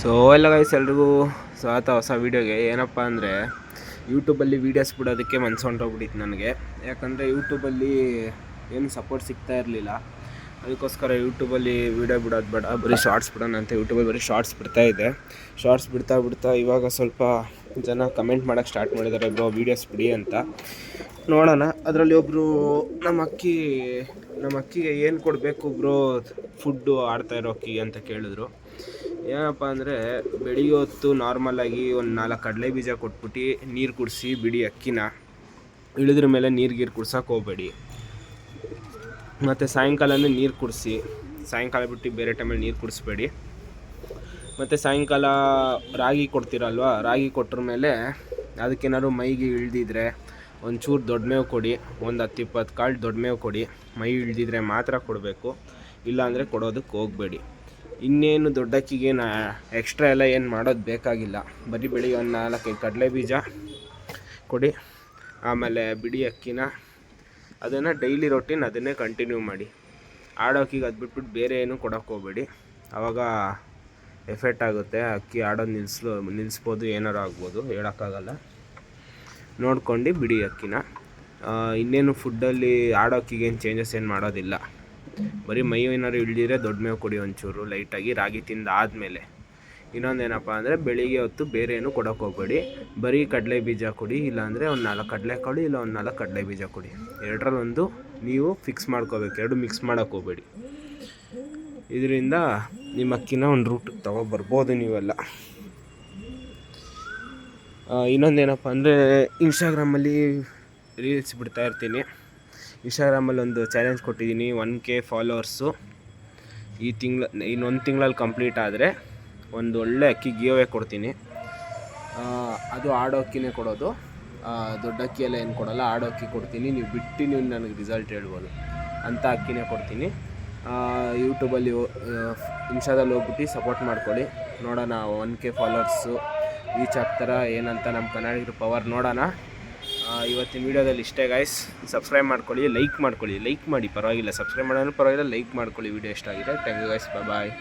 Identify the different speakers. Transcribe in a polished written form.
Speaker 1: So ಎಲ್ಲ guys ಎಲ್ರಿಗೂ ಸ್ವಾಗತ ಹೊಸ ವೀಡಿಯೋಗೆ. ಏನಪ್ಪ ಅಂದರೆ ಯೂಟ್ಯೂಬಲ್ಲಿ ವೀಡಿಯೋಸ್ ಬಿಡೋದಕ್ಕೆ ಮನಸ್ಸು ಹೊಂಟೋಗ್ಬಿಟ್ಟಿತ್ತು ನನಗೆ. ಯಾಕಂದರೆ ಯೂಟ್ಯೂಬಲ್ಲಿ ಏನು ಸಪೋರ್ಟ್ ಸಿಗ್ತಾ ಇರಲಿಲ್ಲ. ಅದಕ್ಕೋಸ್ಕರ ಯೂಟ್ಯೂಬಲ್ಲಿ ವೀಡಿಯೋ ಬಿಡೋದು ಬೇಡ, ಬರೀ ಶಾರ್ಟ್ಸ್ ಬಿಡೋಣ ಅಂತ ಯೂಟ್ಯೂಬಲ್ಲಿ ಬರೀ ಶಾರ್ಟ್ಸ್ ಬಿಡ್ತಾಯಿದ್ದೆ. ಶಾರ್ಟ್ಸ್ ಬಿಡ್ತಾ ಇವಾಗ ಸ್ವಲ್ಪ ಜನ ಕಮೆಂಟ್ ಮಾಡೋಕ್ಕೆ ಸ್ಟಾರ್ಟ್ ಮಾಡಿದ್ದಾರೆ, ಬ್ರೋ ವೀಡಿಯೋಸ್ ಬಿಡಿ ಅಂತ. ನೋಡೋಣ. ಅದರಲ್ಲಿ ಒಬ್ಬರು ನಮ್ಮ ಅಕ್ಕಿಗೆ ಏನು ಕೊಡಬೇಕು ಬ್ರೋ ಫುಡ್ಡು ಆಡ್ತಾಯಿರೋ ಅಕ್ಕಿಗೆ ಅಂತ ಕೇಳಿದ್ರು. ಏನಪ್ಪ ಅಂದರೆ ಬೆಳಿಗ್ಗೆ ಹೊತ್ತು ನಾರ್ಮಲಾಗಿ ಒಂದು 4 ಕಡಲೆ ಬೀಜ ಕೊಟ್ಬಿಟ್ಟು ನೀರು ಕುಡಿಸಿ ಬಿಡಿ ಅಕ್ಕಿನ. ಇಳಿದ್ರ ಮೇಲೆ ನೀರು ಕುಡ್ಸೋಕೆ ಹೋಗಬೇಡಿ. ಮತ್ತು ಸಾಯಂಕಾಲನೇ ನೀರು ಕುಡಿಸಿ, ಸಾಯಂಕಾಲ ಬಿಟ್ಟು ಬೇರೆ ಟೈಮಲ್ಲಿ ನೀರು ಕುಡಿಸ್ಬೇಡಿ. ಮತ್ತು ಸಾಯಂಕಾಲ ರಾಗಿ ಕೊಡ್ತೀರಲ್ವ, ರಾಗಿ ಕೊಟ್ಟರ ಮೇಲೆ ಅದಕ್ಕೇನಾದ್ರು ಮೈಗೆ ಇಳ್ದಿದ್ರೆ ಒಂಚೂರು ದೊಡ್ಡ ಮೇವು ಕೊಡಿ. ಒಂದು 10-20 ಕಾಳು ದೊಡ್ಡ ಮೇವು ಕೊಡಿ. ಮೈ ಇಳ್ದಿದ್ರೆ ಮಾತ್ರ ಕೊಡಬೇಕು, ಇಲ್ಲಾಂದರೆ ಕೊಡೋದಕ್ಕೆ ಹೋಗಬೇಡಿ. ಇನ್ನೇನು ದೊಡ್ಡಕ್ಕಿಗೆ ಎಕ್ಸ್ಟ್ರಾ ಎಲ್ಲ ಏನು ಮಾಡೋದು ಬೇಕಾಗಿಲ್ಲ. ಬರೀ ಬೆಳಿಗ್ಗೆ ಒಂದು 4-5 ಕಡಲೆ ಬೀಜ ಕೊಡಿ. ಆಮೇಲೆ ಬಿಡಿ ಅಕ್ಕಿನ ಅದನ್ನು ಡೈಲಿ ರೊಟೀನ್ ಅದನ್ನೇ ಕಂಟಿನ್ಯೂ ಮಾಡಿ. ಆಡೋಕ್ಕಿಗೆ ಅದು ಬಿಟ್ಬಿಟ್ಟು ಬೇರೆ ಏನೂ ಕೊಡೋಕ್ಕೆ ಹೋಗಬೇಡಿ. ಆವಾಗ ಎಫೆಕ್ಟ್ ಆಗುತ್ತೆ. ಅಕ್ಕಿ ಆಡೋದು ನಿಲ್ಲಿಸ್ಬೋದು, ಏನಾರು ಆಗ್ಬೋದು, ಹೇಳೋಕ್ಕಾಗಲ್ಲ. ನೋಡ್ಕೊಂಡು ಬಿಡಿ ಅಕ್ಕಿನ. ಇನ್ನೇನು ಫುಡ್ಡಲ್ಲಿ ಆಡೋಕ್ಕಿಗೆ ಏನು ಚೇಂಜಸ್ ಏನು ಮಾಡೋದಿಲ್ಲ. ಬರೀ ಮೈ ಏನಾದ್ರು ಇಳ್ದಿದ್ರೆ ದೊಡ್ಡ ಮೇವು ಕೊಡಿ ಒಂಚೂರು ಲೈಟಾಗಿ ರಾಗಿ ತಿಂದಾದಮೇಲೆ. ಇನ್ನೊಂದೇನಪ್ಪ ಅಂದರೆ ಬೆಳಿಗ್ಗೆ ಹೊತ್ತು ಬೇರೆ ಏನೂ ಕೊಡೋಕೆ ಹೋಗಬೇಡಿ. ಬರೀ ಕಡಲೆ ಬೀಜ ಕೊಡಿ, ಇಲ್ಲಾಂದರೆ ಒಂದು 4 ಕಡಲೆಕಾಳು ಇಲ್ಲ ಒಂದು 4 ಕಡಲೆ ಬೀಜ ಕೊಡಿ. ಎರಡರಲ್ಲೊಂದು ನೀವು ಫಿಕ್ಸ್ ಮಾಡ್ಕೋಬೇಕು, ಎರಡು ಮಿಕ್ಸ್ ಮಾಡೋಕೆ ಹೋಗಬೇಡಿ. ಇದರಿಂದ ನಿಮ್ಮ ಅಕ್ಕಿನ ಒಂದು ರೂಟಿಗೆ ತೊಗೊಬರ್ಬೋದು ನೀವೆಲ್ಲ. ಇನ್ನೊಂದೇನಪ್ಪ ಅಂದರೆ ಇನ್ಸ್ಟಾಗ್ರಾಮಲ್ಲಿ ರೀಲ್ಸ್ ಬಿಡ್ತಾ ಇರ್ತೀನಿ. ಇನ್ಸ್ಟಾಗ್ರಾಮಲ್ಲಿ ಒಂದು ಚಾಲೆಂಜ್ ಕೊಟ್ಟಿದ್ದೀನಿ, 1K ಫಾಲೋವರ್ಸು ಇನ್ನೊಂದು ತಿಂಗಳಲ್ಲಿ ಕಂಪ್ಲೀಟ್ ಆದರೆ ಒಂದು ಒಳ್ಳೆ ಅಕ್ಕಿ ಗಿವ್ ಅವೇ ಕೊಡ್ತೀನಿ. ಅದು ಆಡೋ ಅಕ್ಕಿನೇ ಕೊಡೋದು, ದೊಡ್ಡ ಅಕ್ಕಿ ಎಲ್ಲ ಏನು ಕೊಡೋಲ್ಲ. ಆಡೋ ಅಕ್ಕಿ ಕೊಡ್ತೀನಿ. ನೀವು ನನಗೆ ರಿಸಲ್ಟ್ ಹೇಳ್ಬೋದು. ಅಂಥ ಅಕ್ಕಿನೇ ಕೊಡ್ತೀನಿ. ಯೂಟ್ಯೂಬಲ್ಲಿ ಇನ್ಸ್ಟಾದಲ್ಲಿ ಹೋಗ್ಬಿಟ್ಟು ಸಪೋರ್ಟ್ ಮಾಡ್ಕೊಳ್ಳಿ. ನೋಡೋಣ 1K ಫಾಲೋವರ್ಸು ರೀಚ್ ಆಗ್ತಾರ ಏನಂತ ನಮ್ಮ ಕನ್ನಡಿಗರ ಪವರ್ ನೋಡೋಣ. ಇವತ್ತಿನ ವೀಡಿಯೋದಲ್ಲಿ ಇಷ್ಟೇ ಗೈಸ್. ಸಬ್ಸ್ಕ್ರೈಬ್ ಮಾಡ್ಕೊಳ್ಳಿ, ಲೈಕ್ ಮಾಡಿ, ಪರವಾಗಿಲ್ಲ. ಸಬ್ಸ್ಕ್ರೈಬ್ ಮಾಡೋಣ ಪರವಾಗಿಲ್ಲ, ಲೈಕ್ ಮಾಡ್ಕೊಳ್ಳಿ. ವೀಡಿಯೋ ಇಷ್ಟ ಆಗಿದೆ. Thank you guys, bye.